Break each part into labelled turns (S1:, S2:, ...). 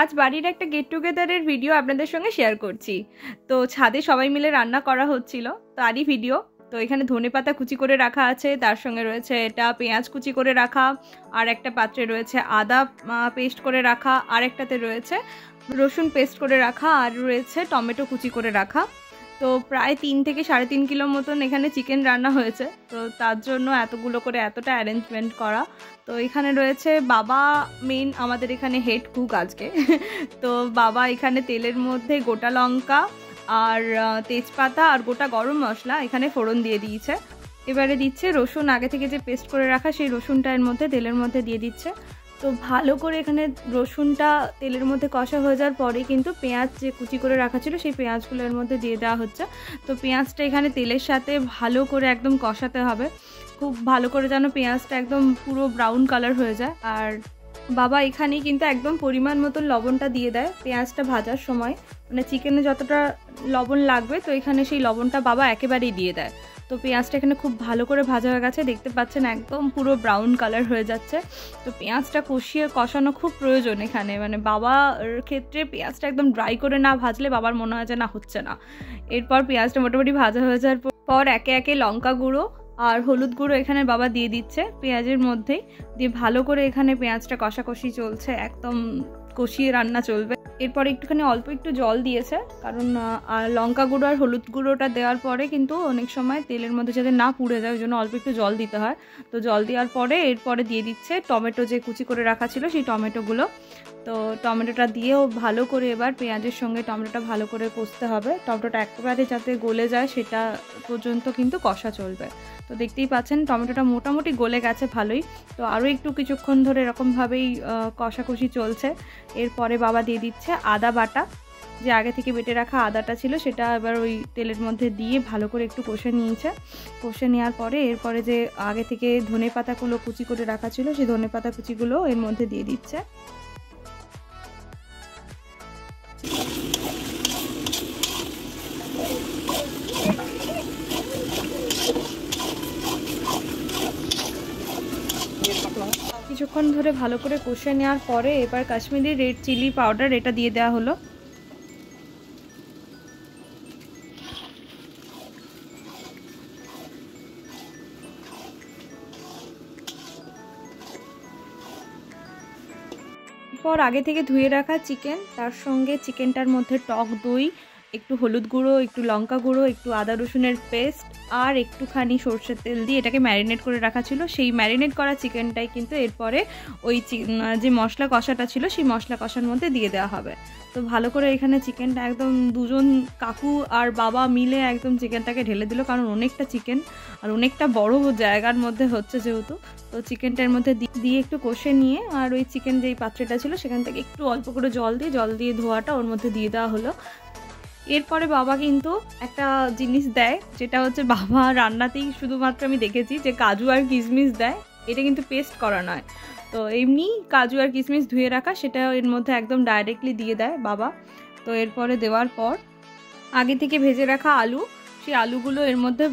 S1: আজ বাড়ির একটা গেট টুগেদারের ভিডিও আপনাদের সঙ্গে শেয়ার করছি। তো ছাদে সবাই মিলে রান্না করা হচ্ছিল, তারই ভিডিও। তো এখানে ধনেপাতা কুচি করে রাখা আছে, তার সঙ্গে রয়েছে এটা পেঁয়াজ কুচি করে রাখা, আর একটা পাত্রে রয়েছে আদা পেস্ট করে রাখা, আর একটাতে রয়েছে রসুন পেস্ট করে রাখা, আর রয়েছে টমেটো কুচি করে রাখা। তো প্রায় 3 থেকে 3.5 কিলো মতন এখানে চিকেন রান্না হয়েছে। তো তার জন্য এতগুলো করে এতটা অ্যারেঞ্জমেন্ট করা। তো এখানে রয়েছে বাবা মেইন আমাদের এখানে হেড কুক আজকে। তো বাবা এখানে তেলের মধ্যে গোটা লঙ্কা আর তেজপাতা আর গোটা গরম মশলা এখানে ফোড়ন দিয়ে দিয়েছে। এবারে দিচ্ছে রসুন, আগে থেকে যে পেস্ট করে রাখা সেই রসুনটা এর মধ্যে তেলের মধ্যে দিয়ে দিচ্ছে। তো ভালো করে এখানে রসুনটা তেলের মধ্যে কষা হয়ে যাওয়ার পরে কিন্তু পেঁয়াজ যে কুচি করে রাখা ছিল সেই পেঁয়াজগুলো এর মধ্যে দিয়ে দেওয়া হচ্ছে। তো পেঁয়াজটা এখানে তেলের সাথে ভালো করে একদম কষাতে হবে, খুব ভালো করে যেন পেঁয়াজটা একদম পুরো ব্রাউন কালার হয়ে যায়। আর বাবা এখানেই কিন্তু একদম পরিমাণ মতন লবণটা দিয়ে দেয় পেঁয়াজটা ভাজার সময়, মানে চিকেনে যতটা লবণ লাগবে তো এখানে সেই লবণটা বাবা একেবারেই দিয়ে দেয়। তো পেঁয়াজটা এখানে খুব ভালো করে ভাজা হয়ে গেছে, দেখতে পাচ্ছেন একদম পুরো ব্রাউন কালার হয়ে যাচ্ছে। তো পেঁয়াজটা কষানো খুব প্রয়োজন এখানে, মানে বাবার ক্ষেত্রে পেঁয়াজটা একদম ড্রাই করে না ভাজলে বাবার মনে হয় যে না হচ্ছে না। এরপর পেঁয়াজটা মোটামুটি ভাজা হয়ে যাওয়ার পর একে একে লঙ্কা গুঁড়ো আর হলুদ গুঁড়ো এখানে বাবা দিয়ে দিচ্ছে পেঁয়াজের মধ্যেই, দিয়ে ভালো করে এখানে পেঁয়াজটা কষাকষি চলছে, একদম কষিয়ে রান্না চলবে। এরপরে একটুখানি অল্প একটু জল দিয়েছে, কারণ লঙ্কা গুঁড়ো আর হলুদ গুঁড়োটা দেওয়ার পরে কিন্তু অনেক সময় তেলের মধ্যে যাতে না পুড়ে যায় ওই জন্য অল্প একটু জল দিতে হয়। তো জল দেওয়ার পরে এরপরে দিয়ে দিচ্ছে টমেটো যে কুচি করে রাখা ছিল সেই টমেটোগুলো। তো টমেটোটা দিয়েও ভালো করে এবার পেঁয়াজের সঙ্গে টমেটোটা ভালো করে কষতে হবে, টমেটোটা একেবারে যাতে গলে যায় সেটা পর্যন্ত কিন্তু কষা চলবে। তো দেখতেই পাচ্ছেন টমেটোটা মোটামুটি গলে গেছে ভালোই। তো আরও একটু কিছুক্ষণ ধরে এরকমভাবেই কষাকষি চলছে। এরপরে বাবা দিয়ে দিচ্ছে আদা বাটা, যে আগে থেকে বেটে রাখা আদাটা ছিল সেটা এবার ওই তেলের মধ্যে দিয়ে ভালো করে একটু কষে নিয়েছে। কষে নেওয়ার পরে এরপরে যে আগে থেকে ধনেপাতাগুলো কুচি করে রাখা ছিল সেই ধনেপাতা কুচিগুলো এর মধ্যে দিয়ে দিচ্ছে। কিছুক্ষণ ধরে ভালো করে কষে নেওয়ার পরে এবার কাশ্মীরি রেড চিলি পাউডার এটা দিয়ে দেওয়া হলো। এরপর আগে থেকে ধুয়ে রাখা চিকেন, তার সঙ্গে চিকেনটার মধ্যে টক দই, একটু হলুদ গুঁড়ো, একটু লঙ্কা গুঁড়ো, একটু আদা রসুনের পেস্ট আর একটুখানি সর্ষের তেল দিয়ে এটাকে ম্যারিনেট করে রাখা ছিল। সেই ম্যারিনেট করা চিকেনটাই কিন্তু এরপরে ওই যে মশলা কষাটা ছিল সেই মশলা কষার মধ্যে দিয়ে দেওয়া হবে। তো ভালো করে এখানে চিকেনটা একদম দুজন কাকু আর বাবা মিলে একদম চিকেনটাকে ঢেলে দিল, কারণ অনেকটা চিকেন আর অনেকটা বড় জায়গার মধ্যে হচ্ছে যেহেতু। তো চিকেনটার মধ্যে দিয়ে একটু কষে নিয়ে আর ওই চিকেন যেই পাত্রটা ছিল সেখান থেকে একটু অল্প করে জল দিয়ে ধোয়াটা ওর মধ্যে দিয়ে দেওয়া হলো। এরপরে বাবা কিন্তু একটা জিনিস দেয়, যেটা হচ্ছে বাবা রান্নাতেই শুধুমাত্র আমি দেখেছি যে কাজু আর কিশমিশ দেয়, এটা কিন্তু পেস্ট করা নয়। তো এমনি কাজু আর কিশমিশ ধুয়ে রাখা সেটা এর মধ্যে একদম ডাইরেক্টলি দিয়ে দেয় বাবা। তো এরপরে দেওয়ার পর আগে থেকে ভেজে রাখা আলু, সেই আলুগুলো এর মধ্যে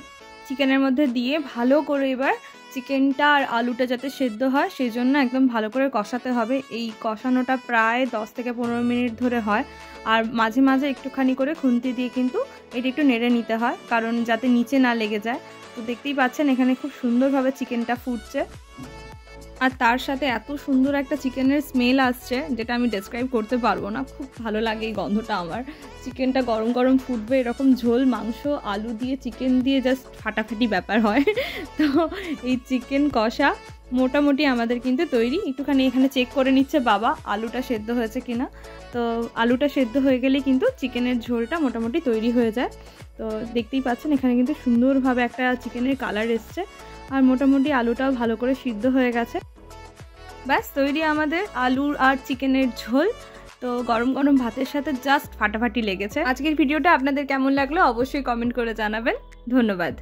S1: চিকেনের মধ্যে দিয়ে ভালো করে এবার চিকেনটা আর আলুটা যাতে সেদ্ধ হয় সেই জন্য একদম ভালো করে কষাতে হবে। এই কষানোটা প্রায় 10 থেকে 15 মিনিট ধরে হয়, আর মাঝে মাঝে একটুখানি করে খুন্তি দিয়ে কিন্তু এটা একটু নেড়ে নিতে হয়, কারণ যাতে নিচে না লেগে যায়। তো দেখতেই পাচ্ছেন এখানে খুব সুন্দরভাবে চিকেনটা ফুটছে, আর তার সাথে এত সুন্দর একটা চিকেনের স্মেল আসছে যেটা আমি ডেসক্রাইব করতে পারবো না, খুব ভালো লাগে এই গন্ধটা আমার। চিকেনটা গরম গরম ফুটবে, এরকম ঝোল মাংস আলু দিয়ে চিকেন দিয়ে জাস্ট ফাটাফাটি ব্যাপার হয়। তো এই চিকেন কষা মোটামুটি আমাদের কিন্তু তৈরি। একটুখানি এখানে চেক করে নিচ্ছে বাবা আলুটা সেদ্ধ হয়েছে কিনা। তো আলুটা সেদ্ধ হয়ে গেলে কিন্তু চিকেনের ঝোলটা মোটামুটি তৈরি হয়ে যায়। তো দেখতেই পাচ্ছেন এখানে কিন্তু সুন্দরভাবে একটা চিকেনের কালার এসছে, আর মোটামুটি আলুটাও ভালো করে সিদ্ধ হয়ে গেছে। ব্যাস তৈরি আমাদের আলু আর চিকেনের ঝোল। তো গরম গরম ভাতের সাথে জাস্ট ফাটাফাটি লেগেছে। আজকের ভিডিওটা আপনাদের কেমন লাগলো অবশ্যই কমেন্ট করে জানাবেন। ধন্যবাদ।